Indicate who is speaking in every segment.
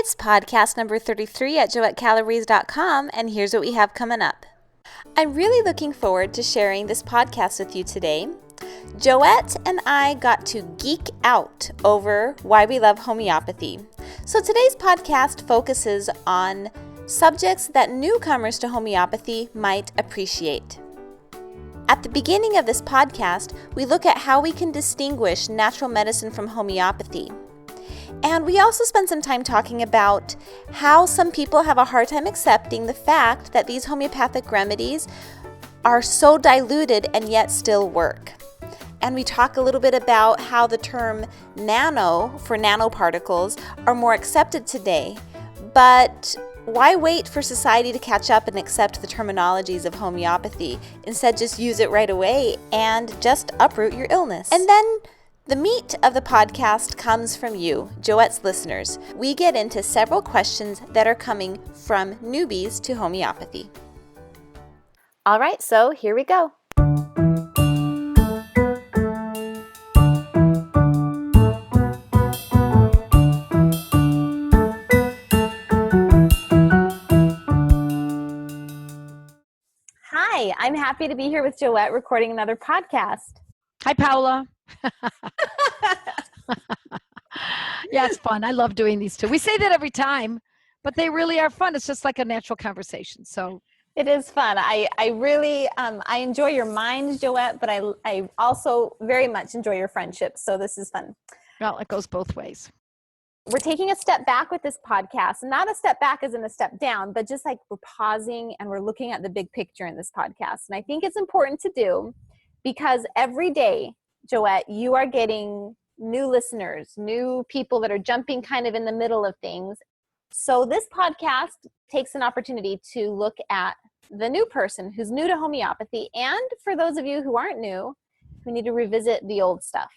Speaker 1: It's podcast number 33 at joettecalabrese.com, and here's what we have coming up. I'm really looking forward to sharing this podcast with you today. Joette and I got to geek out over why we love homeopathy. So today's podcast focuses on subjects that newcomers to homeopathy might appreciate. At the beginning of this podcast, we look at how we can distinguish natural medicine from homeopathy. And we also spend some time talking about how some people have a hard time accepting the fact that these homeopathic remedies are so diluted and yet still work. And we talk a little bit about how the term nano for nanoparticles are more accepted today. But why wait for society to catch up and accept the terminologies of homeopathy? Instead, just use it right away and just uproot your illness. And then the meat of the podcast comes from you, Joette's listeners. We get into several questions that are coming from newbies to homeopathy. All right, so here we go. Hi, I'm happy to be here with Joette recording another podcast.
Speaker 2: Hi, Paola. Yeah, it's fun. I love doing these too. We say that every time, but they really are fun. It's just like a natural conversation. So
Speaker 1: it is fun. I really I enjoy your mind, Joette, but I also very much enjoy your friendship. So this is fun.
Speaker 2: Well, it goes both ways.
Speaker 1: We're taking a step back with this podcast, and not a step back as in a step down, but just like we're pausing and we're looking at the big picture in this podcast. And I think it's important to do because every day, Joette, you are getting new listeners, new people that are jumping kind of in the middle of things. So this podcast takes an opportunity to look at the new person who's new to homeopathy, and for those of you who aren't new, who need to revisit the old stuff.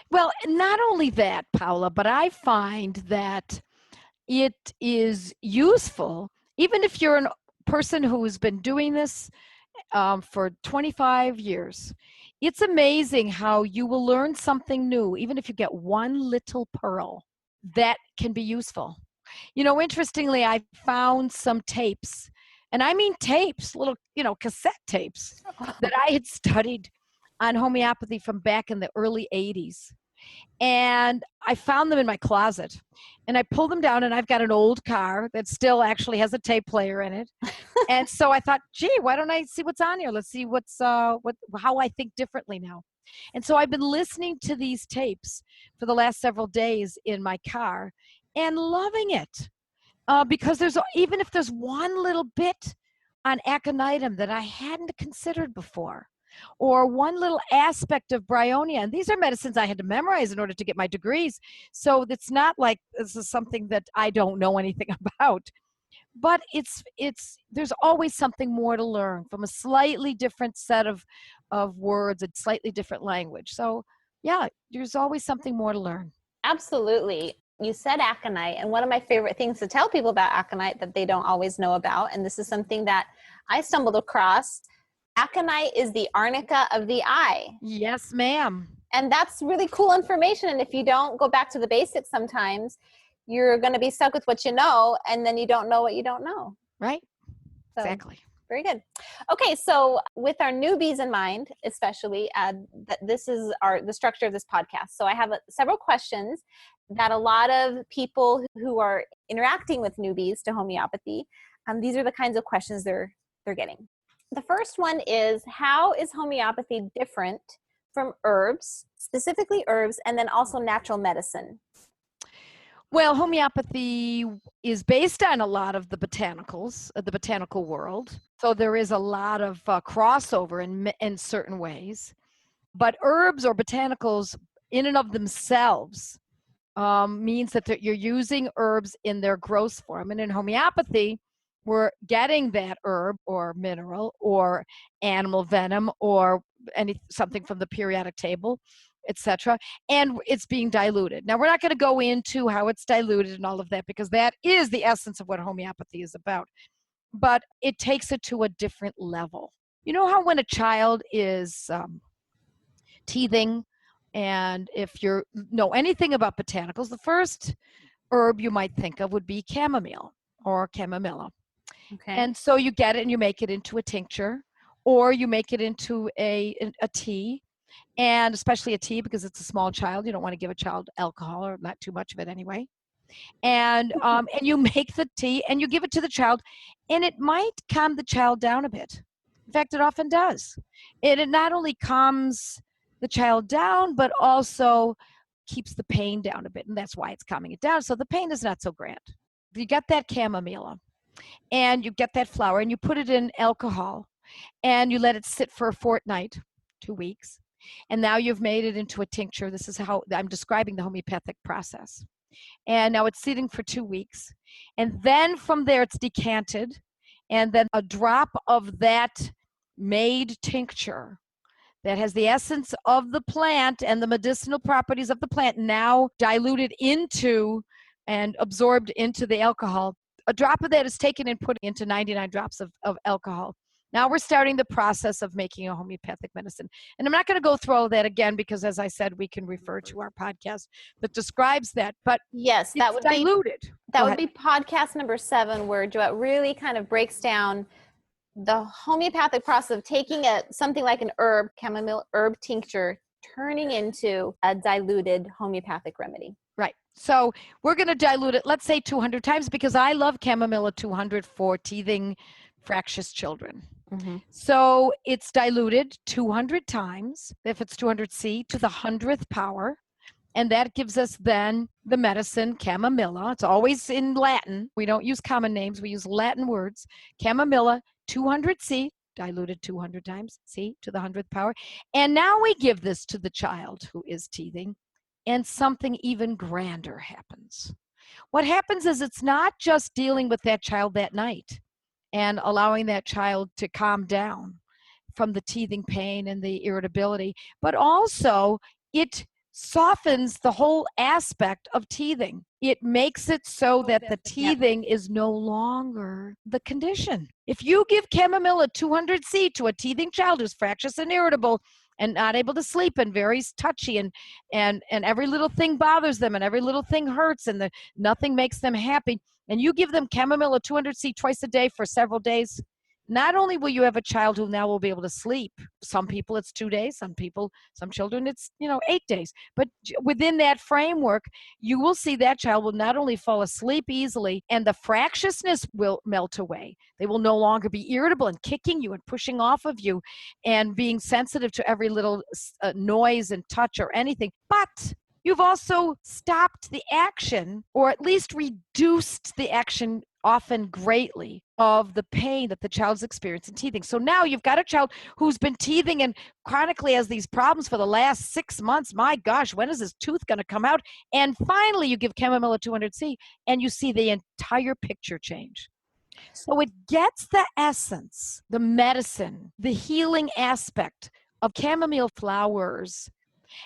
Speaker 2: Well, not only that, Paola, but I find that it is useful, even if you're a person who's been doing this for 25 years. It's amazing how you will learn something new, even if you get one little pearl that can be useful. You know, interestingly, I found some tapes, and I mean tapes, little, cassette tapes that I had studied on homeopathy from back in the early 80s. And I found them in my closet, and I pulled them down, and I've got an old car that still actually has a tape player in it. And so I thought, gee, why don't I see what's on here? Let's see how I think differently now. And so I've been listening to these tapes for the last several days in my car and loving it. Because even if there's one little bit on aconitum that I hadn't considered before, or one little aspect of bryonia, and these are medicines I had to memorize in order to get my degrees. So it's not like this is something that I don't know anything about. But there's always something more to learn from a slightly different set of words, a slightly different language. So yeah, there's always something more to learn.
Speaker 1: Absolutely. You said aconite, and one of my favorite things to tell people about aconite that they don't always know about, and this is something that I stumbled across. Aconite is the arnica of the eye.
Speaker 2: Yes, ma'am.
Speaker 1: And that's really cool information. And if you don't go back to the basics sometimes, you're going to be stuck with what you know, and then you don't know what you don't know.
Speaker 2: Right.
Speaker 1: So,
Speaker 2: exactly.
Speaker 1: Very good. Okay, so with our newbies in mind, especially, this is the structure of this podcast. So I have several questions that a lot of people who are interacting with newbies to homeopathy, these are the kinds of questions they're getting. The first one is, how is homeopathy different from herbs, specifically herbs, and then also natural medicine?
Speaker 2: Well, homeopathy is based on a lot of the botanicals, the botanical world. So there is a lot of crossover in certain ways. But herbs or botanicals in and of themselves means that you're using herbs in their gross form. And in homeopathy, we're getting that herb or mineral or animal venom or something from the periodic table, etc., and it's being diluted. Now, we're not going to go into how it's diluted and all of that, because that is the essence of what homeopathy is about. But it takes it to a different level. You know how when a child is teething, and if you know anything about botanicals, the first herb you might think of would be chamomile or chamomilla.
Speaker 1: Okay.
Speaker 2: And so you get it and you make it into a tincture, or you make it into a tea, and especially a tea because it's a small child. You don't want to give a child alcohol, or not too much of it anyway. And you make the tea and you give it to the child, and it might calm the child down a bit. In fact, it often does. It not only calms the child down, but also keeps the pain down a bit, and that's why it's calming it down. So the pain is not so grand. You get that chamomile, and you get that flower, and you put it in alcohol, and you let it sit for a fortnight, 2 weeks, and now you've made it into a tincture. This is how I'm describing the homeopathic process. And now it's sitting for 2 weeks, and then from there it's decanted, and then a drop of that made tincture that has the essence of the plant and the medicinal properties of the plant now diluted into and absorbed into the alcohol. A drop of that is taken and put into 99 drops of alcohol. Now we're starting the process of making a homeopathic medicine. And I'm not going to go through all of that again because, as I said, we can refer to our podcast that describes that. But
Speaker 1: yes, that would
Speaker 2: diluted.
Speaker 1: That would be podcast number 7, where Joette really kind of breaks down the homeopathic process of taking something like an herb, chamomile herb tincture, turning into a diluted homeopathic remedy.
Speaker 2: Right. So we're going to dilute it, let's say 200 times, because I love chamomile 200 for teething fractious children.
Speaker 1: Mm-hmm.
Speaker 2: So it's diluted 200 times, if it's 200C, to the 100th power. And that gives us then the medicine chamomilla. It's always in Latin. We don't use common names. We use Latin words. Chamomilla, 200C, diluted 200 times, C to the 100th power. And now we give this to the child who is teething, and something even grander happens. What happens is it's not just dealing with that child that night and allowing that child to calm down from the teething pain and the irritability, but also it softens the whole aspect of teething. It makes it so that the teething is no longer the condition. If you give chamomilla 200C to a teething child who's fractious and irritable and not able to sleep and very touchy and every little thing bothers them and every little thing hurts and nothing makes them happy, and you give them chamomilla 200C twice a day for several days, not only will you have a child who now will be able to sleep. Some people it's 2 days, some children it's 8 days. But within that framework, you will see that child will not only fall asleep easily, and the fractiousness will melt away. They will no longer be irritable and kicking you and pushing off of you and being sensitive to every little noise and touch or anything. But you've also stopped the action, or at least reduced the action, often greatly, of the pain that the child's experiencing teething. So now you've got a child who's been teething and chronically has these problems for the last 6 months. My gosh, when is his tooth going to come out? And finally you give chamomilla 200C and you see the entire picture change. So it gets the essence, the medicine, the healing aspect of chamomile flowers.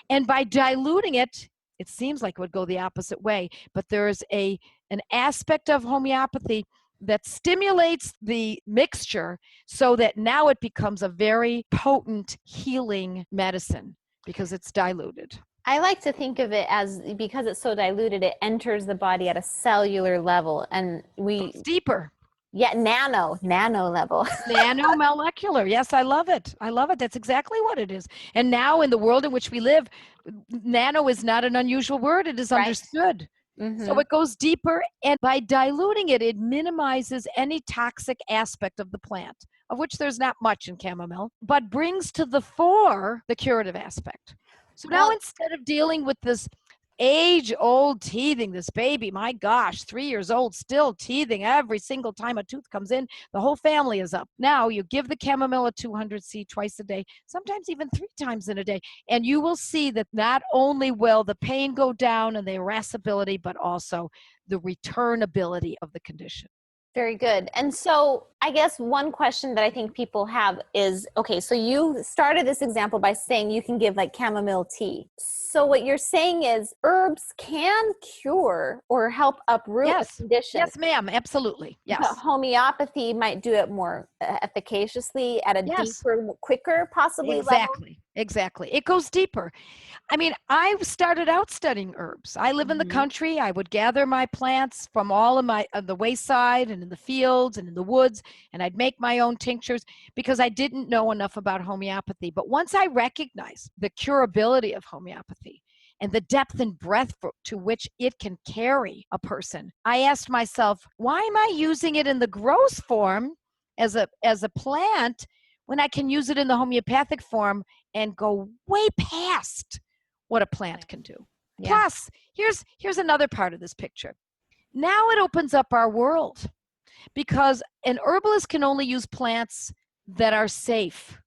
Speaker 2: And by diluting it, it seems like it would go the opposite way, but there is an aspect of homeopathy that stimulates the mixture so that now it becomes a very potent healing medicine because it's diluted.
Speaker 1: I like to think of it as, because it's so diluted, it enters the body at a cellular level, and
Speaker 2: It's deeper.
Speaker 1: Yeah, nano level.
Speaker 2: Nanomolecular. Yes, I love it. That's exactly what it is. And now in the world in which we live, nano is not an unusual word. It is understood. Mm-hmm. So it goes deeper, and by diluting it, it minimizes any toxic aspect of the plant, of which there's not much in chamomile, but brings to the fore the curative aspect. So now instead of dealing with this age-old teething, this baby, my gosh, 3 years old, still teething every single time a tooth comes in, the whole family is up. Now you give the chamomilla 200C twice a day, sometimes even 3 times in a day, and you will see that not only will the pain go down and the irascibility, but also the returnability of the condition.
Speaker 1: Very good. And so I guess one question that I think people have is, okay, so you started this example by saying you can give like chamomile tea. So what you're saying is herbs can cure or help uproot a
Speaker 2: Yes.
Speaker 1: condition.
Speaker 2: Yes, ma'am. Absolutely.
Speaker 1: But
Speaker 2: Yes.
Speaker 1: homeopathy might do it more efficaciously at a
Speaker 2: Yes.
Speaker 1: deeper, quicker, possibly level.
Speaker 2: Exactly. It goes deeper. I mean, I started out studying herbs. I live in the
Speaker 1: Mhm.
Speaker 2: country. I would gather my plants from all of my the wayside and in the fields and in the woods, and I'd make my own tinctures because I didn't know enough about homeopathy. But once I recognized the curability of homeopathy and the depth and breadth to which it can carry a person, I asked myself, why am I using it in the gross form as a plant when I can use it in the homeopathic form and go way past what a plant can do?
Speaker 1: Yeah.
Speaker 2: Plus, here's another part of this picture. Now it opens up our world because an herbalist can only use plants that are safe.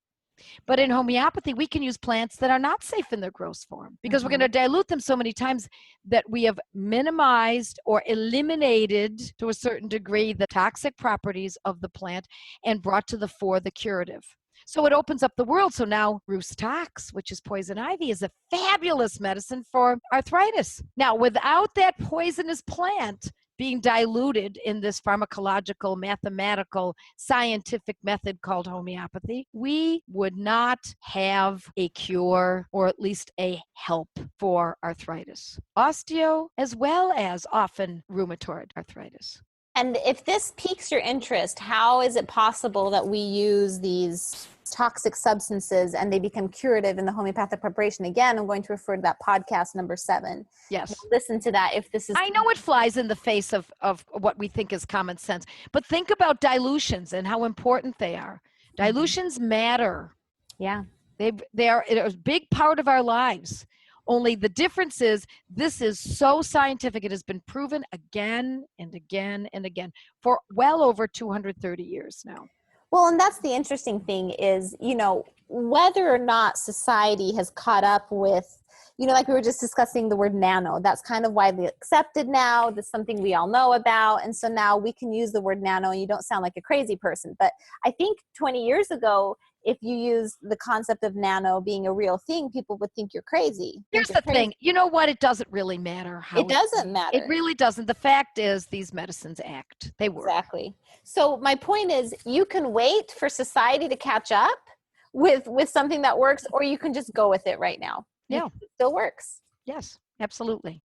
Speaker 2: But in homeopathy, we can use plants that are not safe in their gross form because we're going to dilute them so many times that we have minimized or eliminated to a certain degree the toxic properties of the plant and brought to the fore the curative. So it opens up the world. So now Rhus tox, which is poison ivy, is a fabulous medicine for arthritis. Now, without that poisonous plant being diluted in this pharmacological, mathematical, scientific method called homeopathy, we would not have a cure or at least a help for arthritis, osteo, as well as often rheumatoid arthritis.
Speaker 1: And if this piques your interest, how is it possible that we use these toxic substances and they become curative in the homeopathic preparation? Again, I'm going to refer to that podcast number 7.
Speaker 2: Yes.
Speaker 1: Listen to that if this is...
Speaker 2: I know it flies in the face of what we think is common sense, but think about dilutions and how important they are. Dilutions matter.
Speaker 1: Yeah.
Speaker 2: They are a big part of our lives. Only the difference is this is so scientific. It has been proven again and again and again for well over 230 years now.
Speaker 1: Well, and that's the interesting thing is, whether or not society has caught up with, like we were just discussing the word nano, that's kind of widely accepted now. That's something we all know about. And so now we can use the word nano and you don't sound like a crazy person. But I think 20 years ago, if you use the concept of nano being a real thing, people would think you're crazy.
Speaker 2: Here's the thing. You know what? It doesn't really matter how
Speaker 1: it doesn't matter.
Speaker 2: It really doesn't. The fact is these medicines act. They work.
Speaker 1: Exactly. So my point is you can wait for society to catch up with something that works, or you can just go with it right now.
Speaker 2: Yeah.
Speaker 1: It still works.
Speaker 2: Yes, absolutely.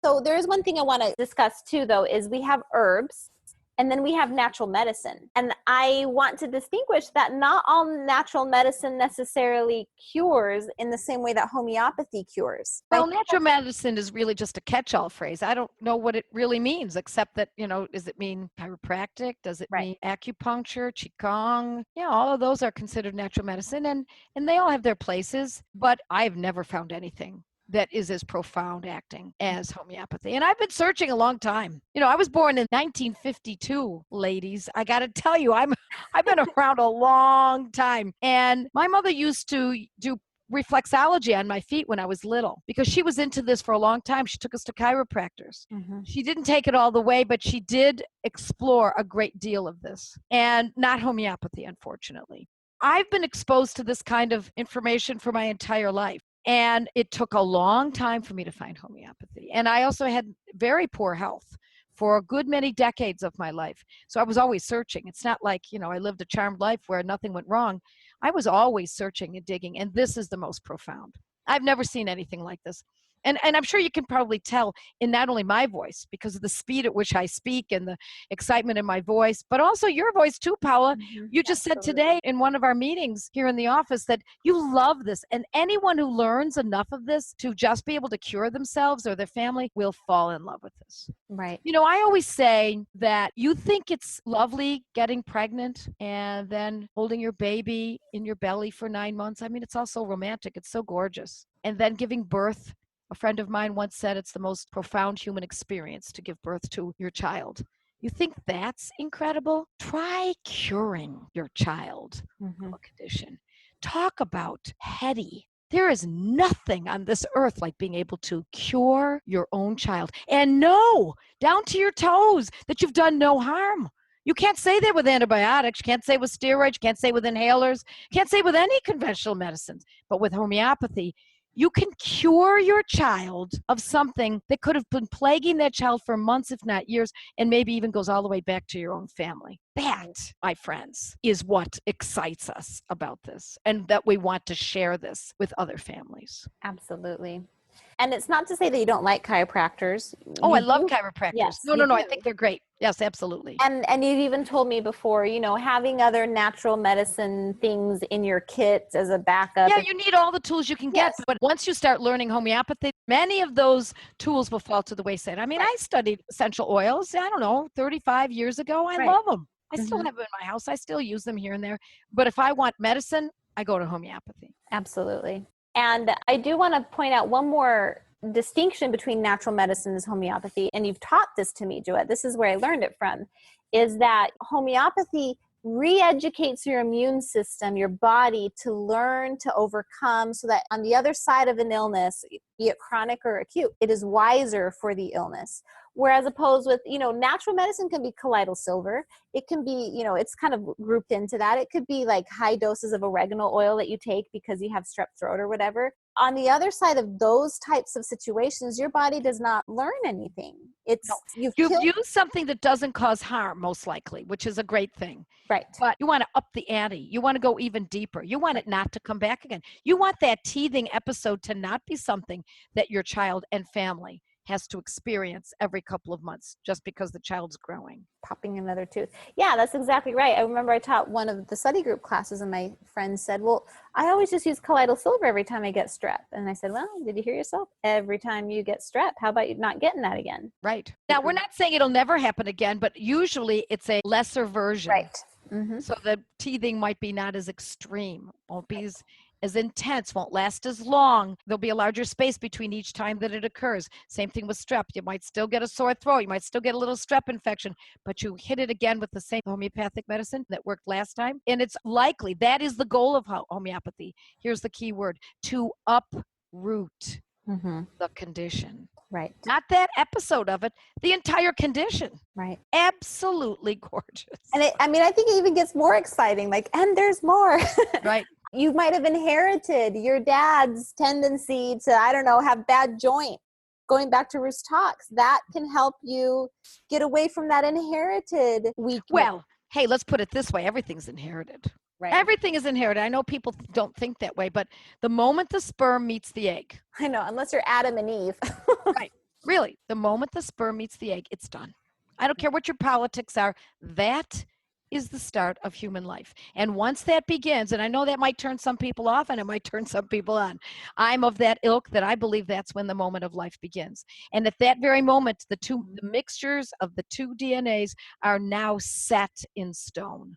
Speaker 1: So there's one thing I want to discuss too, though, is we have herbs and then we have natural medicine. And I want to distinguish that not all natural medicine necessarily cures in the same way that homeopathy cures.
Speaker 2: Well, natural medicine is really just a catch-all phrase. I don't know what it really means, except that, does it mean chiropractic? Does it mean acupuncture, qigong? Yeah, all of those are considered natural medicine, and they all have their places, but I've never found anything that is as profound acting as homeopathy. And I've been searching a long time. I was born in 1952, ladies. I got to tell you, I've been around a long time. And my mother used to do reflexology on my feet when I was little because she was into this for a long time. She took us to chiropractors. She didn't take it all the way, but she did explore a great deal of this, and not homeopathy, unfortunately. I've been exposed to this kind of information for my entire life. And it took a long time for me to find homeopathy. And I also had very poor health for a good many decades of my life. So I was always searching. It's not like, I lived a charmed life where nothing went wrong. I was always searching and digging. And this is the most profound. I've never seen anything like this. And I'm sure you can probably tell in not only my voice because of the speed at which I speak and the excitement in my voice, but also your voice too, Paola. You just said today in one of our meetings here in the office that you love this. And anyone who learns enough of this to just be able to cure themselves or their family will fall in love with this.
Speaker 1: Right.
Speaker 2: I always say that you think it's lovely getting pregnant and then holding your baby in your belly for 9 months. I mean, it's all so romantic. It's so gorgeous. And then giving birth. A friend of mine once said it's the most profound human experience to give birth to your child. You think that's incredible? Try curing your child of a condition. Talk about heady. There is nothing on this earth like being able to cure your own child and know down to your toes that you've done no harm. You can't say that with antibiotics. You can't say with steroids. You can't say with inhalers. You can't say with any conventional medicines. But with homeopathy, you can cure your child of something that could have been plaguing that child for months, if not years, and maybe even goes all the way back to your own family. That, my friends, is what excites us about this, and that we want to share this with other families.
Speaker 1: Absolutely. And it's not to say that you don't like chiropractors.
Speaker 2: Oh,
Speaker 1: You
Speaker 2: I love
Speaker 1: do.
Speaker 2: chiropractors.
Speaker 1: Yes,
Speaker 2: No,
Speaker 1: you
Speaker 2: I
Speaker 1: do.
Speaker 2: think they're great. Yes, absolutely.
Speaker 1: And you've even told me before, having other natural medicine things in your kit as a backup.
Speaker 2: Yeah, you need all the tools you can get.
Speaker 1: Yes.
Speaker 2: But once you start learning homeopathy, many of those tools will fall to the wayside. I mean,
Speaker 1: Right.
Speaker 2: I studied essential oils, I don't know, 35 years ago. I
Speaker 1: Right.
Speaker 2: love them. I still
Speaker 1: Mhm.
Speaker 2: have them in my house. I still use them here and there. But if I want medicine, I go to homeopathy.
Speaker 1: Absolutely. And I do want to point out one more distinction between natural medicine and homeopathy. And you've taught this to me, Joette. This is where I learned it from, is that homeopathy re-educates your immune system, your body, to learn to overcome, so that on the other side of an illness, be it chronic or acute, it is wiser for the illness. Whereas opposed with, natural medicine can be colloidal silver. It can be, it's kind of grouped into that. It could be like high doses of oregano oil that you take because you have strep throat or whatever. On the other side of those types of situations, your body does not learn anything. It's
Speaker 2: No,
Speaker 1: you've
Speaker 2: you've
Speaker 1: killed.
Speaker 2: used something that doesn't cause harm, most likely, which is a great thing.
Speaker 1: Right.
Speaker 2: But you want to up the ante. You want to go even deeper. You want it not to come back again. You want that teething episode to not be something that your child and family has to experience every couple of months just because the child's growing.
Speaker 1: Popping another tooth. Yeah, that's exactly right. I remember I taught one of the study group classes and my friend said, well, I always just use colloidal silver every time I get strep. And I said, well, did you hear yourself? Every time you get strep, how about you not getting that again?
Speaker 2: Right. Now, we're not saying it'll never happen again, but usually it's a lesser version.
Speaker 1: Right. Mm-hmm.
Speaker 2: So the teething might be not as extreme, won't be as intense, won't last as long. There'll be a larger space between each time that it occurs. Same thing with strep. You might still get a sore throat. You might still get a little strep infection, but you hit it again with the same homeopathic medicine that worked last time. And it's likely, that is the goal of homeopathy. Here's the key word: to uproot the condition.
Speaker 1: Right.
Speaker 2: Not that episode of it, the entire condition.
Speaker 1: Right.
Speaker 2: Absolutely gorgeous.
Speaker 1: And I think it even gets more exciting, and there's more.
Speaker 2: Right.
Speaker 1: You might have inherited your dad's tendency to, I don't know, have bad joint. Going back to Ruth's talks, that can help you get away from that inherited weakness.
Speaker 2: Well, hey, let's put it this way. Everything's inherited.
Speaker 1: Right.
Speaker 2: Everything is inherited. I know people don't think that way, but the moment the sperm meets the egg.
Speaker 1: I know, unless you're Adam and Eve.
Speaker 2: Right. Really, the moment the sperm meets the egg, it's done. I don't care what your politics are. That is the start of human life. And once that begins, and I know that might turn some people off and it might turn some people on. I'm of that ilk that I believe that's when the moment of life begins. And at that very moment, the mixtures of the two DNAs are now set in stone.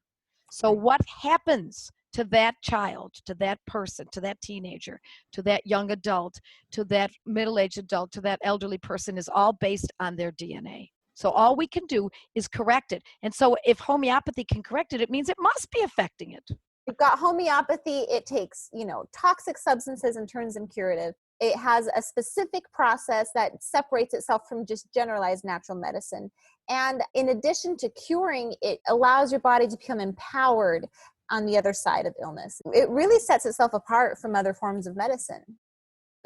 Speaker 2: So what happens to that child, to that person, to that teenager, to that young adult, to that middle-aged adult, to that elderly person is all based on their DNA. So all we can do is correct it. And so if homeopathy can correct it, it means it must be affecting it.
Speaker 1: You've got homeopathy. It takes, toxic substances and turns them curative. It has a specific process that separates itself from just generalized natural medicine. And in addition to curing, it allows your body to become empowered on the other side of illness. It really sets itself apart from other forms of medicine.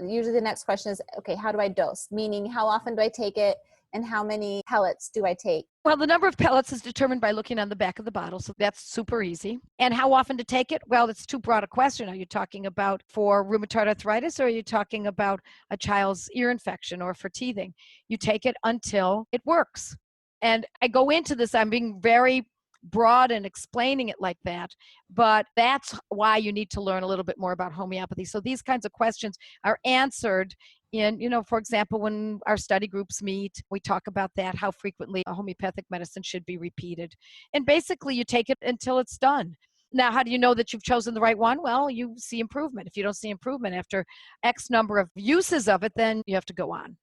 Speaker 1: Usually the next question is, okay, how do I dose? Meaning, how often do I take it? And how many pellets do I take?
Speaker 2: Well, the number of pellets is determined by looking on the back of the bottle, so that's super easy. And how often to take it? Well, it's too broad a question. Are you talking about for rheumatoid arthritis, or are you talking about a child's ear infection or for teething? You take it until it works. And I go into this, I'm being very broad and explaining it like that, but that's why you need to learn a little bit more about homeopathy. So these kinds of questions are answered in, for example, when our study groups meet, we talk about that, how frequently a homeopathic medicine should be repeated. And basically you take it until it's done. Now, how do you know that you've chosen the right one? Well, you see improvement. If you don't see improvement after X number of uses of it, then you have to go on.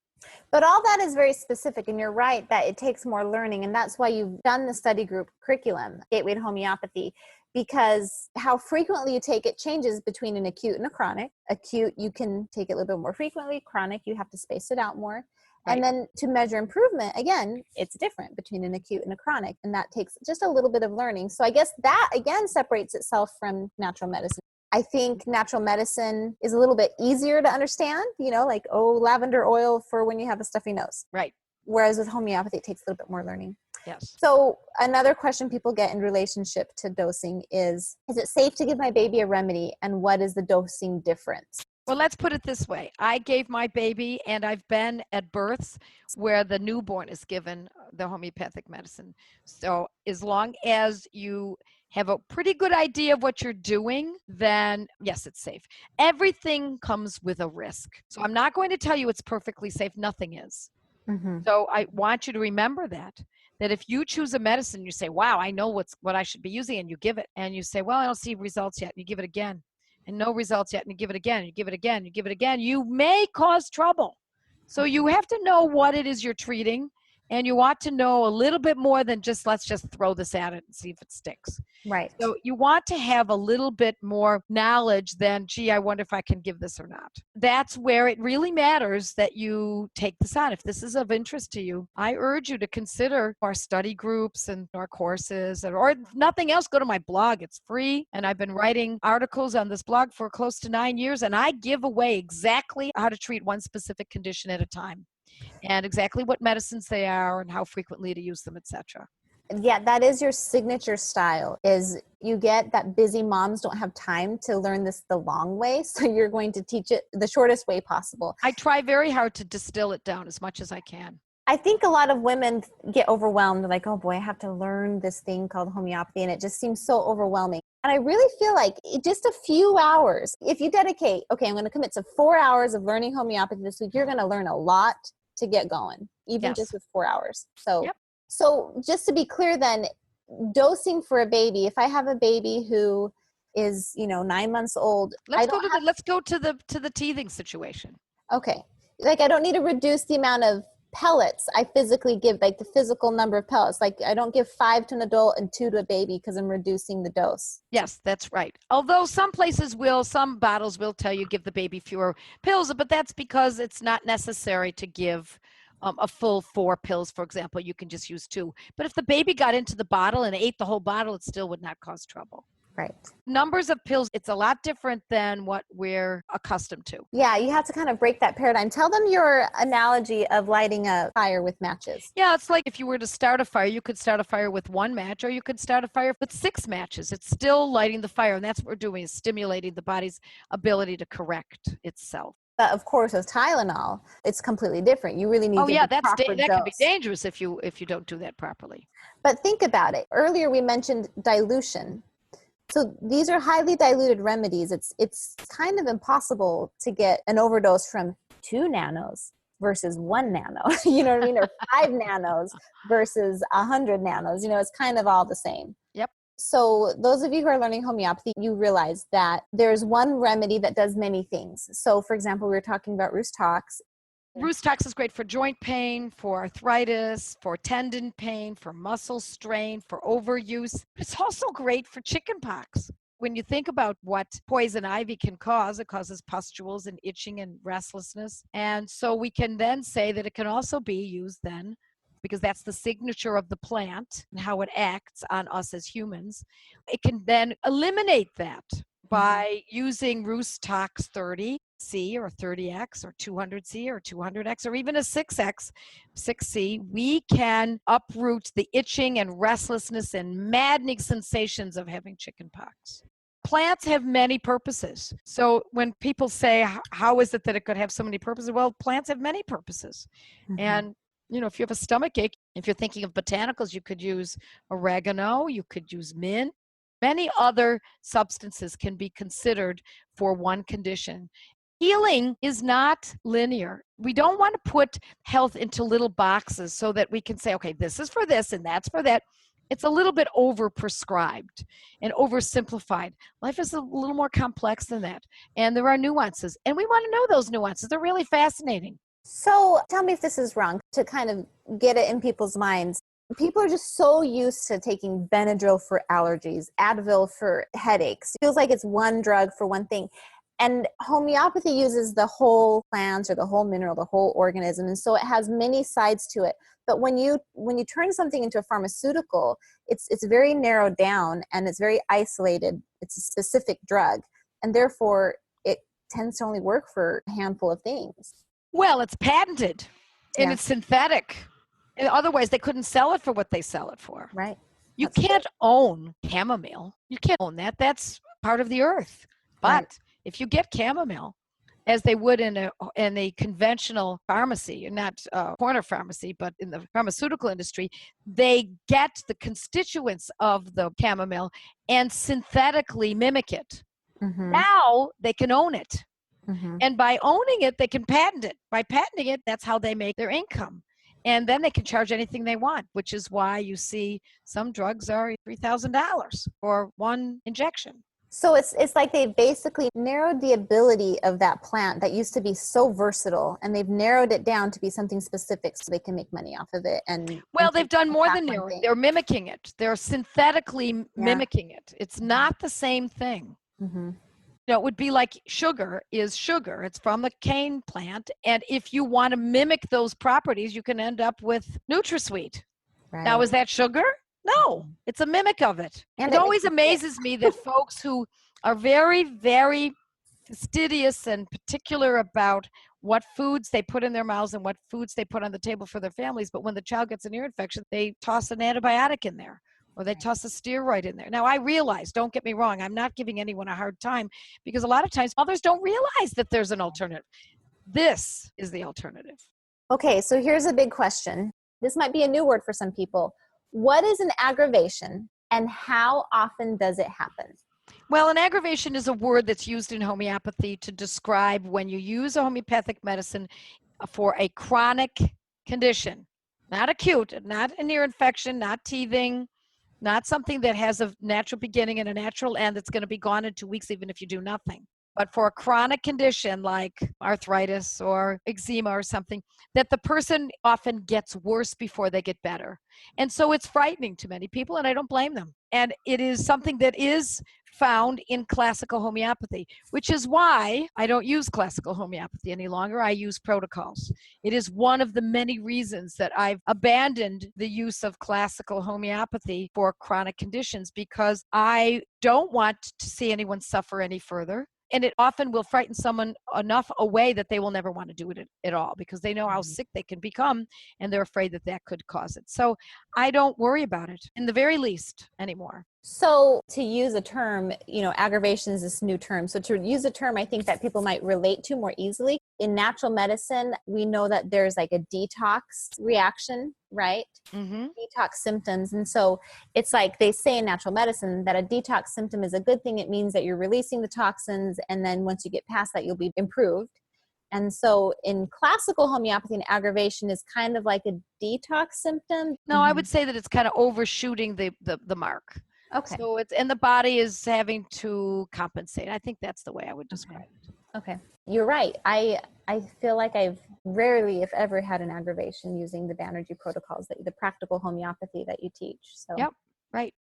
Speaker 1: But all that is very specific, and you're right that it takes more learning, and that's why you've done the study group curriculum, Gateway to Homeopathy, because how frequently you take it changes between an acute and a chronic. Acute, you can take it a little bit more frequently. Chronic, you have to space it out more. And then to measure improvement, again, it's different between an acute and a chronic, and that takes just a little bit of learning. So I guess that, again, separates itself from natural medicine. I think natural medicine is a little bit easier to understand, like, lavender oil for when you have a stuffy nose.
Speaker 2: Right.
Speaker 1: Whereas with homeopathy, it takes a little bit more learning.
Speaker 2: Yes.
Speaker 1: So another question people get in relationship to dosing is it safe to give my baby a remedy, and what is the dosing difference?
Speaker 2: Well, let's put it this way. I gave my baby, and I've been at births where the newborn is given the homeopathic medicine. So as long as you have a pretty good idea of what you're doing, then yes, it's safe. Everything comes with a risk. So I'm not going to tell you it's perfectly safe. Nothing is.
Speaker 1: Mm-hmm.
Speaker 2: So I want you to remember that if you choose a medicine, you say, wow, I know what I should be using, and you give it, and you say, well, I don't see results yet. And you give it again. And no results yet, and you give it again, you give it again, you give it again, you may cause trouble. So you have to know what it is you're treating, and you want to know a little bit more than just, let's just throw this at it and see if it sticks.
Speaker 1: Right.
Speaker 2: So you want to have a little bit more knowledge than, gee, I wonder if I can give this or not. That's where it really matters that you take this on. If this is of interest to you, I urge you to consider our study groups and our courses, or if nothing else, go to my blog. It's free. And I've been writing articles on this blog for close to 9 years, and I give away exactly how to treat one specific condition at a time, and exactly what medicines they are and how frequently to use them, etc.
Speaker 1: Yeah, that is your signature style, is you get that busy moms don't have time to learn this the long way. So you're going to teach it the shortest way possible.
Speaker 2: I try very hard to distill it down as much as I can.
Speaker 1: I think a lot of women get overwhelmed. They're like, oh boy, I have to learn this thing called homeopathy. And it just seems so overwhelming. And I really feel like just a few hours, if you dedicate, okay, I'm going to commit to 4 hours of learning homeopathy this week, you're going to learn a lot to get going, even just with 4 hours. So, So just to be clear then, dosing for a baby, if I have a baby who is, 9 months old.
Speaker 2: Let's go to the teething situation.
Speaker 1: Okay. Like, I don't need to reduce the amount of pellets I physically give, like the physical number of pellets. Like, I don't give 5 to an adult and 2 to a baby because I'm reducing the dose.
Speaker 2: Yes, that's right. Although some bottles will tell you give the baby fewer pills, but that's because it's not necessary to give a full 4 pills, for example. You can just use 2. But if the baby got into the bottle and ate the whole bottle, it still would not cause trouble.
Speaker 1: Right.
Speaker 2: Numbers of pills, it's a lot different than what we're accustomed to.
Speaker 1: Yeah, you have to kind of break that paradigm. Tell them your analogy of lighting a fire with matches.
Speaker 2: Yeah, it's like if you were to start a fire, you could start a fire with 1 match, or you could start a fire with 6 matches. It's still lighting the fire, and that's what we're doing, is stimulating the body's ability to correct itself.
Speaker 1: But of course, with Tylenol, it's completely different. You really need to
Speaker 2: that
Speaker 1: proper
Speaker 2: can be
Speaker 1: dose.
Speaker 2: dangerous if you don't do that properly.
Speaker 1: But think about it. Earlier we mentioned dilution. So these are highly diluted remedies. It's kind of impossible to get an overdose from 2 nanos versus 1 nano, you know what I mean? Or 5 nanos versus 100 nanos. It's kind of all the same.
Speaker 2: Yep.
Speaker 1: So those of you who are learning homeopathy, you realize that there's one remedy that does many things. So for example, we were talking about Rhus tox.
Speaker 2: Rhus tox is great for joint pain, for arthritis, for tendon pain, for muscle strain, for overuse. It's also great for chickenpox. When you think about what poison ivy can cause, it causes pustules and itching and restlessness. And so we can then say that it can also be used then, because that's the signature of the plant and how it acts on us as humans. It can then eliminate that by using Rhus tox 30C or 30X or 200C or 200X or even a 6X, 6C. We can uproot the itching and restlessness and maddening sensations of having chickenpox. Plants have many purposes. So when people say, how is it that it could have so many purposes? Well, plants have many purposes. And if you have a stomach ache, if you're thinking of botanicals, you could use oregano, you could use mint. Many other substances can be considered for one condition. Healing is not linear. We don't want to put health into little boxes so that we can say, okay, this is for this and that's for that. It's a little bit overprescribed and oversimplified. Life is a little more complex than that. And there are nuances. And we want to know those nuances. They're really fascinating.
Speaker 1: So tell me if this is wrong, to kind of get it in people's minds. People are just so used to taking Benadryl for allergies, Advil for headaches. It feels like it's one drug for one thing. And homeopathy uses the whole plant or the whole mineral, the whole organism. And so it has many sides to it. But when you turn something into a pharmaceutical, it's very narrowed down and it's very isolated. It's a specific drug. And therefore, it tends to only work for a handful of things.
Speaker 2: Well, it's patented and it's synthetic. And otherwise, they couldn't sell it for what they sell it for.
Speaker 1: Right.
Speaker 2: You can't own chamomile. You can't own that. That's part of the earth. But if you get chamomile, as they would in a conventional pharmacy, not a corner pharmacy, but in the pharmaceutical industry, they get the constituents of the chamomile and synthetically mimic it. Mm-hmm. Now they can own it. Mm-hmm. And by owning it, they can patent it. By patenting it, that's how they make their income. And then they can charge anything they want, which is why you see some drugs are $3,000 for one injection.
Speaker 1: So it's like they basically narrowed the ability of that plant that used to be so versatile, and they've narrowed it down to be something specific so they can make money off of it. And
Speaker 2: they've done more than narrowing. They're mimicking it. They're synthetically mimicking it. It's not the same thing. Mm-hmm. It would be like sugar is sugar. It's from the cane plant. And if you want to mimic those properties, you can end up with NutraSweet. Right. Now, is that sugar? No, it's a mimic of it. And it always amazes me that folks who are very, very fastidious and particular about what foods they put in their mouths and what foods they put on the table for their families, but when the child gets an ear infection, they toss an antibiotic in there. Or they toss a steroid in there. Now, I realize, don't get me wrong, I'm not giving anyone a hard time because a lot of times others don't realize that there's an alternative. This is the alternative.
Speaker 1: Okay, so here's a big question. This might be a new word for some people. What is an aggravation and how often does it happen?
Speaker 2: Well, an aggravation is a word that's used in homeopathy to describe when you use a homeopathic medicine for a chronic condition. Not acute, not an ear infection, not teething, not something that has a natural beginning and a natural end that's going to be gone in 2 weeks, even if you do nothing. But for a chronic condition like arthritis or eczema or something, that the person often gets worse before they get better. And so it's frightening to many people, and I don't blame them. And it is something that is found in classical homeopathy, which is why I don't use classical homeopathy any longer. I use protocols. It is one of the many reasons that I've abandoned the use of classical homeopathy for chronic conditions, because I don't want to see anyone suffer any further. And it often will frighten someone enough away that they will never want to do it at all, because they know how sick they can become and they're afraid that that could cause it. So I don't worry about it in the very least anymore.
Speaker 1: So to use a term, aggravation is this new term. So to use a term I think that people might relate to more easily. In natural medicine, we know that there's like a detox reaction, right? Mm-hmm. Detox symptoms. And so it's like they say in natural medicine that a detox symptom is a good thing. It means that you're releasing the toxins. And then once you get past that, you'll be improved. And so in classical homeopathy, an aggravation is kind of like a detox symptom.
Speaker 2: No, I would say that it's kind of overshooting the mark.
Speaker 1: Okay.
Speaker 2: So and the body is having to compensate. I think that's the way I would describe it.
Speaker 1: Okay. You're right. I feel like I've rarely, if ever, had an aggravation using the Banerji Protocols, the practical homeopathy that you teach. So.
Speaker 2: Yep. Right.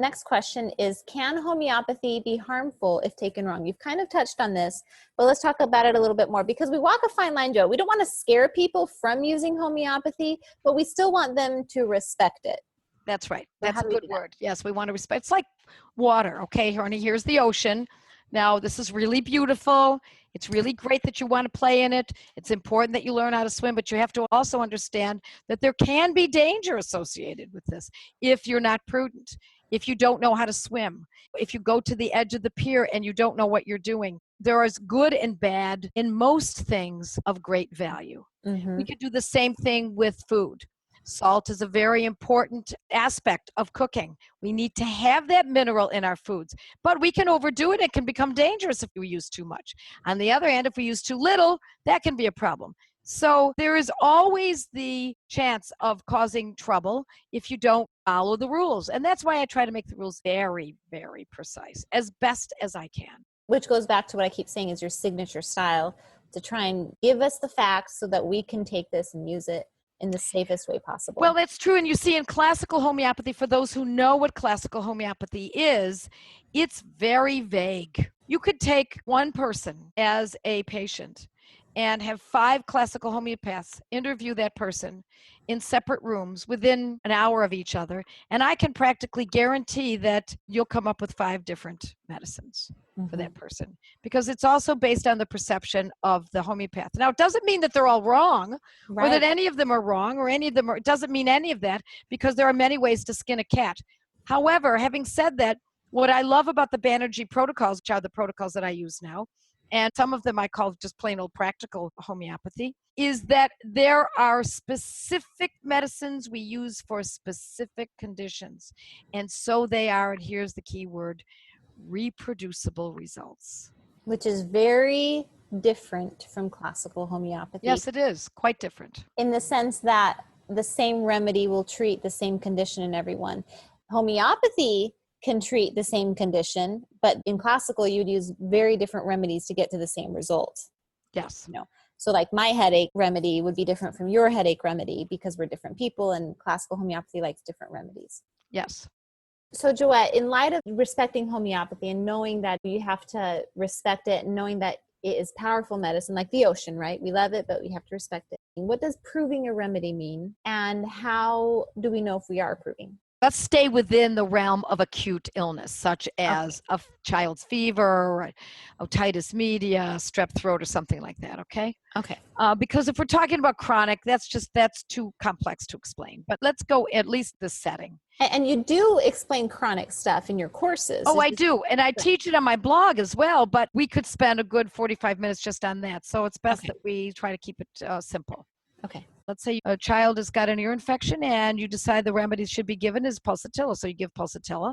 Speaker 1: Next question is, can homeopathy be harmful if taken wrong? You've kind of touched on this, but let's talk about it a little bit more, because we walk a fine line, Joe. We don't want to scare people from using homeopathy, but we still want them to respect it.
Speaker 2: That's right. That's a good word. Yes, we want to respect. It's like water. Okay, honey, here's the ocean. Now, this is really beautiful. It's really great that you want to play in it. It's important that you learn how to swim, but you have to also understand that there can be danger associated with this if you're not prudent, if you don't know how to swim, if you go to the edge of the pier and you don't know what you're doing. There is good and bad in most things of great value. Mm-hmm. We could do the same thing with food. Salt is a very important aspect of cooking. We need to have that mineral in our foods, but we can overdo it. It can become dangerous if we use too much. On the other hand, if we use too little, that can be a problem. So there is always the chance of causing trouble if you don't follow the rules. And that's why I try to make the rules very, very precise, as best as I can.
Speaker 1: Which goes back to what I keep saying is your signature style, to try and give us the facts so that we can take this and use it in the safest way possible.
Speaker 2: Well, that's true. And you see in classical homeopathy, for those who know what classical homeopathy is, it's very vague. You could take one person as a patient and have 5 classical homeopaths interview that person in separate rooms within an hour of each other. And I can practically guarantee that you'll come up with 5 different medicines for that person, because it's also based on the perception of the homeopath. Now, it doesn't mean that they're all wrong, or that any of them are wrong, or any of them are, it doesn't mean any of that, because there are many ways to skin a cat. However, having said that, what I love about the Banerji Protocols, which are the protocols that I use now, and some of them I call just plain old practical homeopathy, is that there are specific medicines we use for specific conditions. And so they are, and here's the key word, reproducible results.
Speaker 1: Which is very different from classical homeopathy.
Speaker 2: Yes, it is quite different.
Speaker 1: In the sense that the same remedy will treat the same condition in everyone. Homeopathy can treat the same condition, but in classical, you'd use very different remedies to get to the same result.
Speaker 2: Yes.
Speaker 1: You know? So like my headache remedy would be different from your headache remedy because we're different people, and classical homeopathy likes different remedies.
Speaker 2: Yes.
Speaker 1: So Joette, in light of respecting homeopathy and knowing that you have to respect it and knowing that it is powerful medicine, like the ocean, right? We love it, but we have to respect it. What does proving a remedy mean? And how do we know if we are proving?
Speaker 2: Let's stay within the realm of acute illness, such as a child's fever, or otitis media, strep throat, or something like that, okay?
Speaker 1: Okay.
Speaker 2: Because if we're talking about chronic, that's too complex to explain. But let's go at least the setting.
Speaker 1: And you do explain chronic stuff in your courses.
Speaker 2: Oh, I do. And I teach it on my blog as well, but we could spend a good 45 minutes just on that. So it's best that we try to keep it simple.
Speaker 1: Okay.
Speaker 2: Let's say a child has got an ear infection and you decide the remedy should be given is pulsatilla. So you give pulsatilla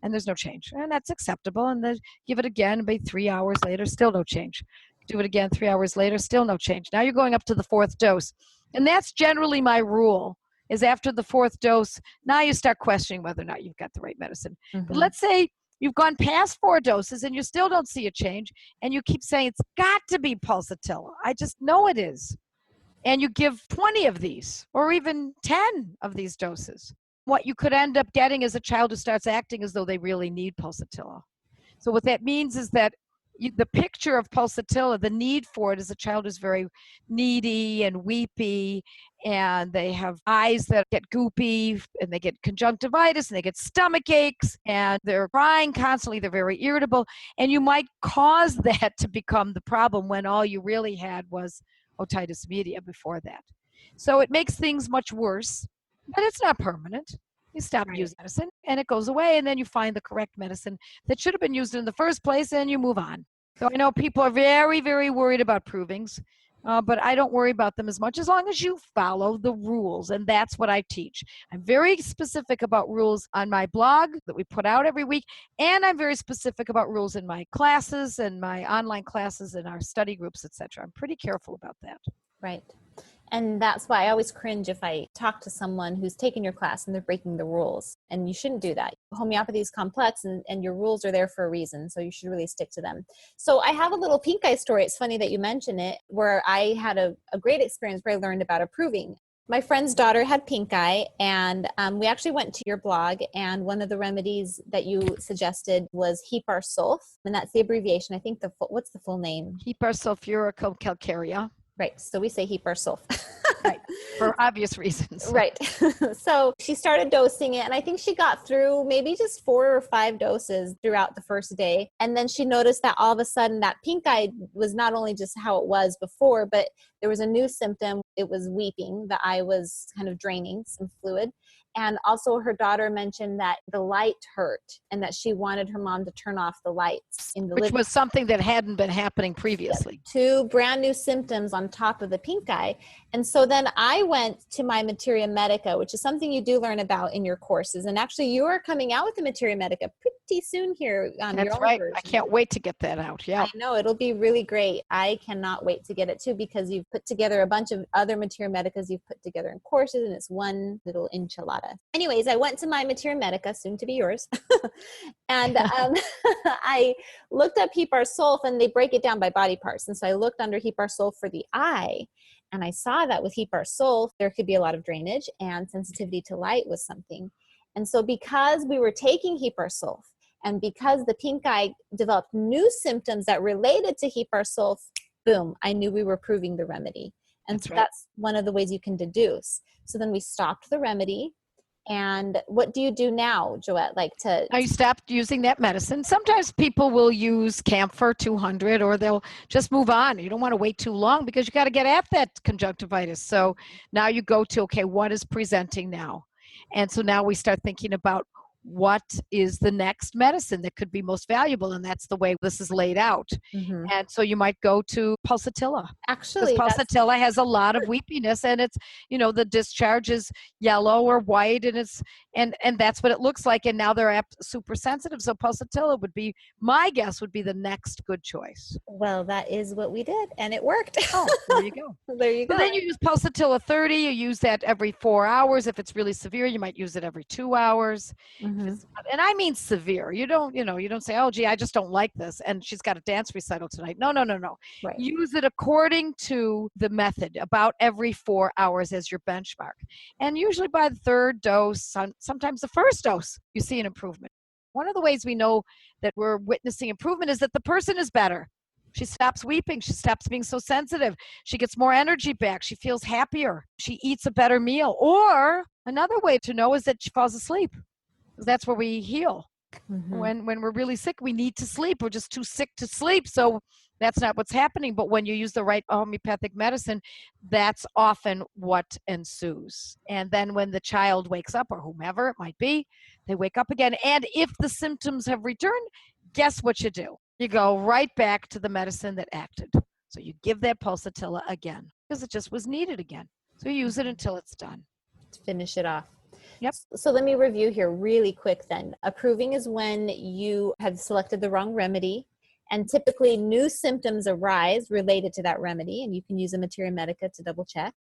Speaker 2: and there's no change. And that's acceptable. And then give it again, maybe 3 hours later, still no change. Do it again 3 hours later, still no change. Now you're going up to the 4th dose. And that's generally my rule, is after the 4th dose, now you start questioning whether or not you've got the right medicine. But let's say you've gone past 4 doses and you still don't see a change, and you keep saying it's got to be pulsatilla. I just know it is. And you give 20 of these, or even 10 of these doses. What you could end up getting is a child who starts acting as though they really need pulsatilla. So what that means is that the picture of pulsatilla, the need for it, is a child who's very needy and weepy, and they have eyes that get goopy, and they get conjunctivitis, and they get stomach aches, and they're crying constantly, they're very irritable, and you might cause that to become the problem when all you really had was otitis media before that. So it makes things much worse, but it's not permanent. You stop using medicine and it goes away, and then you find the correct medicine that should have been used in the first place, and you move on. So I know people are very, very worried about provings, but I don't worry about them as much as long as you follow the rules, and that's what I teach. I'm very specific about rules on my blog that we put out every week, and I'm very specific about rules in my classes and my online classes and our study groups, etc. I'm pretty careful about that.
Speaker 1: Right. And that's why I always cringe if I talk to someone who's taken your class and they're breaking the rules. And you shouldn't do that. Homeopathy is complex, and your rules are there for a reason. So you should really stick to them. So I have a little pink eye story. It's funny that you mention it, where I had a great experience where I learned about approving. My friend's daughter had pink eye, and we actually went to your blog, and one of the remedies that you suggested was Hepar sulf, and that's the abbreviation. I think what's the full name?
Speaker 2: Hepar sulfurical calcarea.
Speaker 1: Right. So we say Hepar sulf.
Speaker 2: Right. For obvious reasons.
Speaker 1: Right. So she started dosing it, and I think she got through maybe just 4 or 5 doses throughout the first day. And then she noticed that all of a sudden that pink eye was not only just how it was before, but there was a new symptom. It was weeping. The eye was kind of draining some fluid. And also her daughter mentioned that the light hurt and that she wanted her mom to turn off the lights in the living room.
Speaker 2: Which was something that hadn't been happening previously.
Speaker 1: Yep. 2 brand new symptoms on top of the pink eye. And so then I went to my Materia Medica, which is something you do learn about in your courses. And actually you are coming out with the Materia Medica pretty soon here.
Speaker 2: That's right. Version. I can't wait to get that out. Yeah.
Speaker 1: I know. It'll be really great. I cannot wait to get it too, because you've put together a bunch of other Materia Medicas you've put together in courses, and it's one little enchilada. Anyways, I went to my Materia Medica, soon to be yours. And I looked up Hepar sulf, and they break it down by body parts. And so I looked under Hepar sulf for the eye, and I saw that with Hepar sulf, there could be a lot of drainage, and sensitivity to light was something. And so because we were taking Hepar sulf, And because the pink eye developed new symptoms that related to Heparsulf, boom, I knew we were proving the remedy. And
Speaker 2: That's
Speaker 1: so
Speaker 2: right.
Speaker 1: that's one of the ways you can deduce. So then we stopped the remedy. And what do you do now, Joette?
Speaker 2: I stopped using that medicine. Sometimes people will use camphor 200 or they'll just move on. You don't want to wait too long because you got to get at that conjunctivitis. So now you go to, okay, what is presenting now? And so now we start thinking about what is the next medicine that could be most valuable. And that's the way this is laid out.
Speaker 1: Mhm.
Speaker 2: And so you might go to pulsatilla. Because
Speaker 1: Actually,
Speaker 2: pulsatilla has a lot of weepiness, and it's, the discharge is yellow or white, and it's and that's what it looks like. And now they're super sensitive. So pulsatilla would be, my guess would be the next good choice.
Speaker 1: well, that is what we did, and it worked.
Speaker 2: Oh, there you go.
Speaker 1: There you
Speaker 2: So
Speaker 1: go.
Speaker 2: then you use pulsatilla 30. You use that every 4 hours. If it's really severe, you might use it every 2 hours.
Speaker 1: Mhm.
Speaker 2: And I mean severe. You don't say, oh, gee, I just don't like this, and she's got a dance recital tonight. No.
Speaker 1: Right.
Speaker 2: Use it according to the method, about every 4 hours as your benchmark. And usually by the third dose, sometimes the first dose, you see an improvement. One of the ways we know that we're witnessing improvement is that the person is better. She stops weeping. She stops being so sensitive. She gets more energy back. She feels happier. She eats a better meal. Or another way to know is that she falls asleep. That's where we heal.
Speaker 1: Mhm.
Speaker 2: When we're really sick, we need to sleep. We're just too sick to sleep. So that's not what's happening. But when you use the right homeopathic medicine, that's often what ensues. And then when the child wakes up, or whomever it might be, they wake up again. And if the symptoms have returned, guess what you do? You go right back to the medicine that acted. So you give that pulsatilla again because it just was needed again. So you use it until it's done.
Speaker 1: To finish it off.
Speaker 2: Yep.
Speaker 1: So let me review here really quick then. Approving is when you have selected the wrong remedy, and typically new symptoms arise related to that remedy, and you can use a materia medica to double check.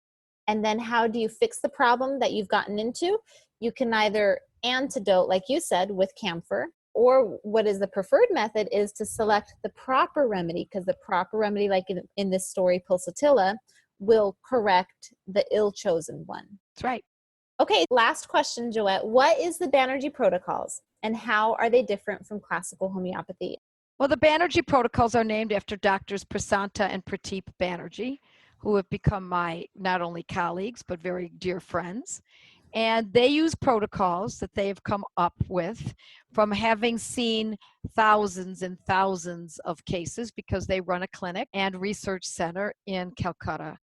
Speaker 1: And then how do you fix the problem that you've gotten into? You can either antidote, like you said, with camphor, or what is the preferred method is to select the proper remedy, because the proper remedy, like in this story, pulsatilla, will correct the ill-chosen one.
Speaker 2: That's right.
Speaker 1: Okay, last question, Joette. What is the Banerji Protocols, and how are they different from classical homeopathy?
Speaker 2: Well, the Banerji Protocols are named after Doctors Prasanta and Prateep Banerjee, who have become my not only colleagues, but very dear friends. And they use protocols that they have come up with from having seen thousands and thousands of cases, because they run a clinic and research center in Calcutta.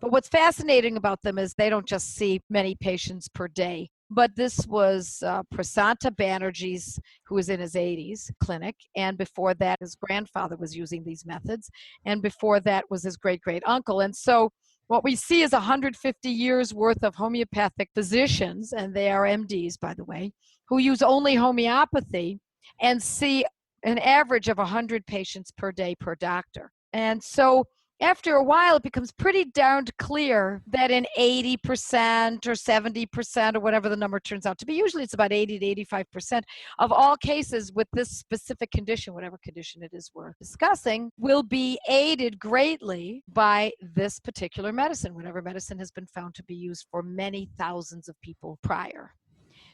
Speaker 2: But what's fascinating about them is they don't just see many patients per day. But this was Prasanta Banerjee's, who was in his 80s, clinic. And before that, his grandfather was using these methods. And before that was his great-great-uncle. And so what we see is 150 years worth of homeopathic physicians, and they are MDs, by the way, who use only homeopathy and see an average of 100 patients per day per doctor. And so after a while, it becomes pretty darned clear that in 80% or 70% or whatever the number turns out to be, usually it's about 80 to 85% of all cases with this specific condition, whatever condition it is we're discussing, will be aided greatly by this particular medicine, whatever medicine has been found to be used for many thousands of people prior.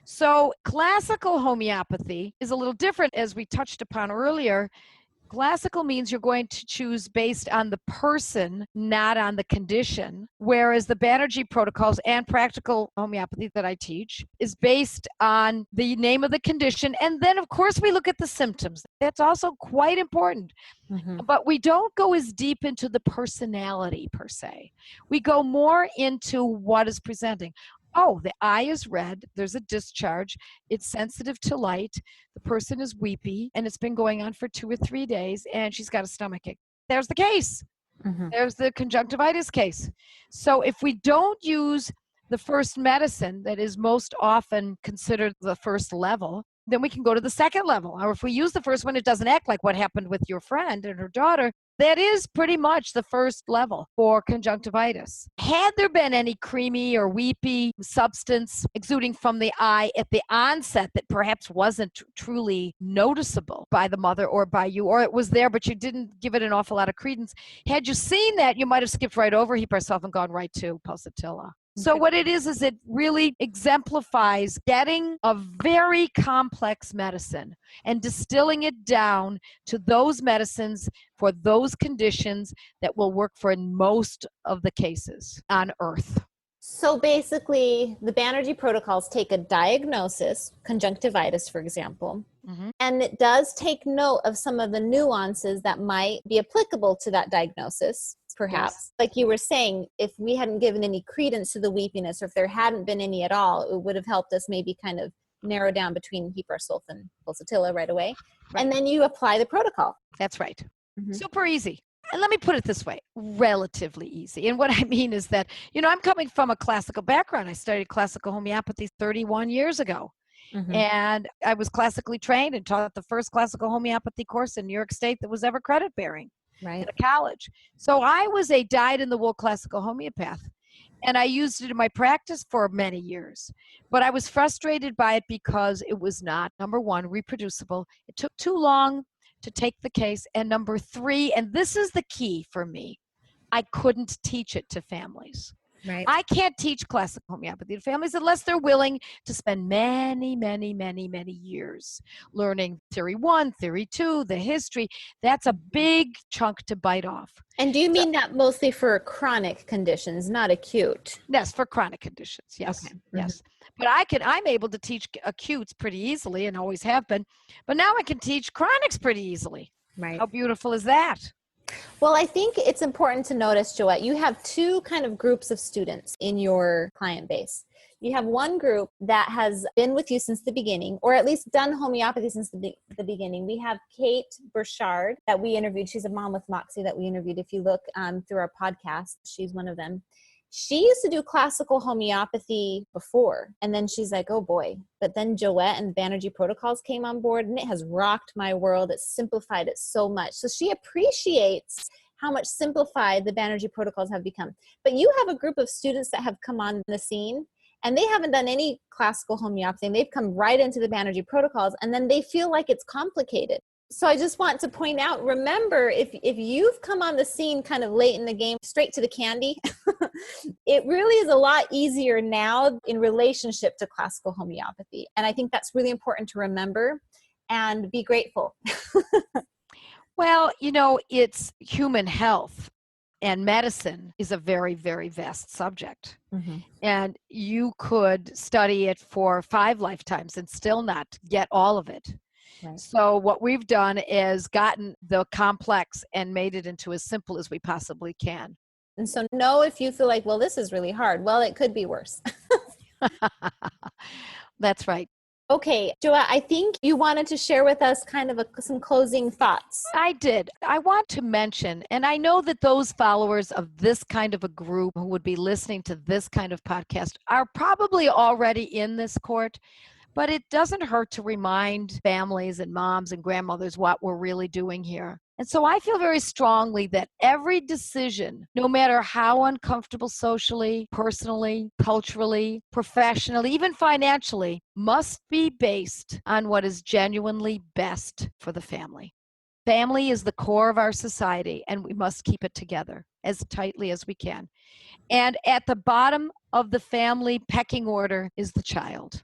Speaker 2: So classical homeopathy is a little different, as we touched upon earlier. Classical means you're going to choose based on the person, not on the condition, whereas the Banerji Protocols and practical homeopathy that I teach is based on the name of the condition. And then, of course, we look at the symptoms. That's also quite important.
Speaker 1: Mm-hmm.
Speaker 2: But we don't go as deep into the personality per se. We go more into what is presenting. Oh, the eye is red, there's a discharge, it's sensitive to light, the person is weepy, and it's been going on for 2 or 3 days, and she's got a stomachache. There's the case.
Speaker 1: Mm-hmm.
Speaker 2: There's the conjunctivitis case. So if we don't use the first medicine that is most often considered the first level, then we can go to the second level. Or if we use the first one, it doesn't act like what happened with your friend and her daughter. That is pretty much the first level for conjunctivitis. Had there been any creamy or weepy substance exuding from the eye at the onset that perhaps wasn't truly noticeable by the mother or by you, or it was there but you didn't give it an awful lot of credence, had you seen that, you might have skipped right over Heparsulf and gone right to pulsatilla. So
Speaker 1: Okay.
Speaker 2: what it is it really exemplifies getting a very complex medicine and distilling it down to those medicines for those conditions that will work for in most of the cases on Earth.
Speaker 1: So basically, the Banerji protocols take a diagnosis, conjunctivitis, for example,
Speaker 2: Mhm.
Speaker 1: and it does take note of some of the nuances that might be applicable to that diagnosis, perhaps.
Speaker 2: Yes.
Speaker 1: Like you were saying, if we hadn't given any credence to the weepiness, or if there hadn't been any at all, it would have helped us maybe kind of narrow down between Heparsulf and pulsatilla right away.
Speaker 2: Right.
Speaker 1: And then you apply the protocol.
Speaker 2: That's right.
Speaker 1: Mhm.
Speaker 2: Super easy. And let me put it this way, relatively easy. And what I mean is that, I'm coming from a classical background. I studied classical homeopathy 31 years ago.
Speaker 1: Mhm.
Speaker 2: And I was classically trained and taught the first classical homeopathy course in New York State that was ever credit bearing
Speaker 1: Right.
Speaker 2: at a college. So I was a dyed-in-the-wool classical homeopath. And I used it in my practice for many years. But I was frustrated by it because it was not, number one, reproducible. It took too long to take the case. And number three, and this is the key for me, I couldn't teach it to families.
Speaker 1: Right.
Speaker 2: I can't teach classical homeopathy to families unless they're willing to spend many, many, many, many years learning theory 1, theory 2, the history. That's a big chunk to bite off.
Speaker 1: And do you mean that mostly for chronic conditions, not acute?
Speaker 2: Yes, for chronic conditions. Yes.
Speaker 1: Okay.
Speaker 2: Yes. But I'm able to teach acutes pretty easily and always have been. But now I can teach chronics pretty easily.
Speaker 1: Right.
Speaker 2: How beautiful is that?
Speaker 1: Well, I think it's important to notice, Joette, you have two kind of groups of students in your client base. You have one group that has been with you since the beginning, or at least done homeopathy since the beginning. We have Kate Burchard that we interviewed. She's a mom with Moxie that we interviewed. If you look through our podcast, she's one of them. She used to do classical homeopathy before, and then she's like, oh boy. But then Joette and the Banerji Protocols came on board, and it has rocked my world. It simplified it so much. So she appreciates how much simplified the Banerji Protocols have become. But you have a group of students that have come on the scene, and they haven't done any classical homeopathy, and they've come right into the Banerji Protocols, and then they feel like it's complicated. So I just want to point out, remember, if you've come on the scene kind of late in the game, straight to the candy, it really is a lot easier now in relationship to classical homeopathy. And I think that's really important to remember and be grateful.
Speaker 2: Well, it's human health, and medicine is a very, very vast subject.
Speaker 1: Mm-hmm.
Speaker 2: And you could study it for 5 lifetimes and still not get all of it.
Speaker 1: Right.
Speaker 2: So what we've done is gotten the complex and made it into as simple as we possibly can.
Speaker 1: And so know if you feel like, well, this is really hard. Well, it could be worse.
Speaker 2: That's right.
Speaker 1: Okay, Joette, I think you wanted to share with us kind of some closing thoughts.
Speaker 2: I did. I want to mention, and I know that those followers of this kind of a group who would be listening to this kind of podcast are probably already in this court, but it doesn't hurt to remind families and moms and grandmothers what we're really doing here. And so I feel very strongly that every decision, no matter how uncomfortable socially, personally, culturally, professionally, even financially, must be based on what is genuinely best for the family. Family is the core of our society, and we must keep it together as tightly as we can. And at the bottom of the family pecking order is the child.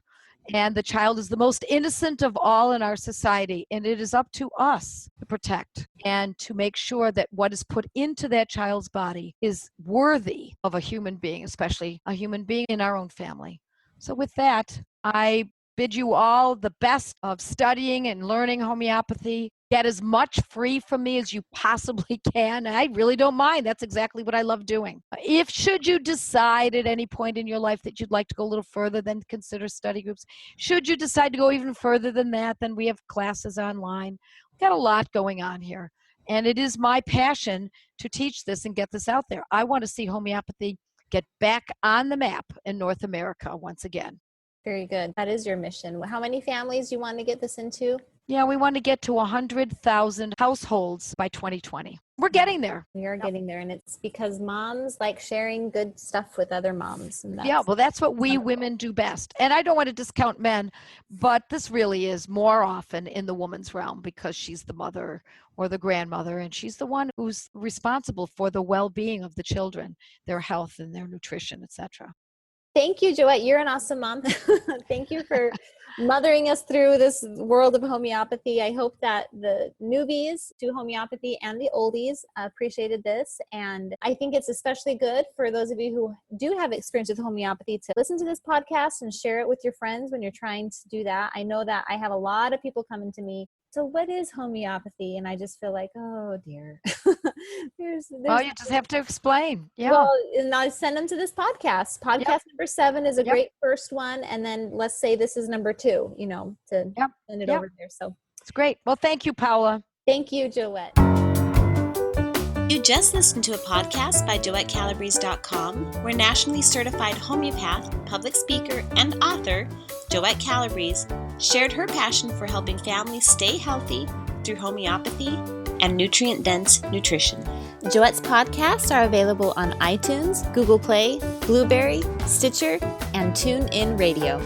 Speaker 2: And the child is the most innocent of all in our society. And it is up to us to protect and to make sure that what is put into that child's body is worthy of a human being, especially a human being in our own family. So with that, I bid you all the best of studying and learning homeopathy. Get as much free from me as you possibly can. I really don't mind. That's exactly what I love doing. If should you decide at any point in your life that you'd like to go a little further, then consider study groups. Should you decide to go even further than that, then we have classes online. We've got a lot going on here. And it is my passion to teach this and get this out there. I want to see homeopathy get back on the map in North America once again.
Speaker 1: Very good. That is your mission. How many families do you want to get this into?
Speaker 2: Yeah, we want to get to 100,000 households by 2020. We're getting there.
Speaker 1: We are getting there, and it's because moms like sharing good stuff with other moms. And
Speaker 2: that's what we women do best. And I don't want to discount men, but this really is more often in the woman's realm because she's the mother or the grandmother, and she's the one who's responsible for the well-being of the children, their health and their nutrition, etc.
Speaker 1: Thank you, Joette. You're an awesome mom. Thank you for mothering us through this world of homeopathy. I hope that the newbies to homeopathy and the oldies appreciated this. And I think it's especially good for those of you who do have experience with homeopathy to listen to this podcast and share it with your friends when you're trying to do that. I know that I have a lot of people coming to me. So what is homeopathy? And I just feel like, oh dear.
Speaker 2: Well, you just have to explain. Yeah.
Speaker 1: Well, and I send them to this podcast. Podcast
Speaker 2: Yep.
Speaker 1: number 7 is a
Speaker 2: Yep.
Speaker 1: great first one. And then let's say this is number 2, to
Speaker 2: Yep.
Speaker 1: send it
Speaker 2: Yep.
Speaker 1: over there. So
Speaker 2: It's great. Well, thank you, Paola.
Speaker 1: thank you, Joette. You just listened to a podcast by JoetteCalabrese.com, where nationally certified homeopath, public speaker, and author Joette Calabrese shared her passion for helping families stay healthy through homeopathy and nutrient-dense nutrition. Joette's podcasts are available on iTunes, Google Play, Blueberry, Stitcher, and TuneIn Radio.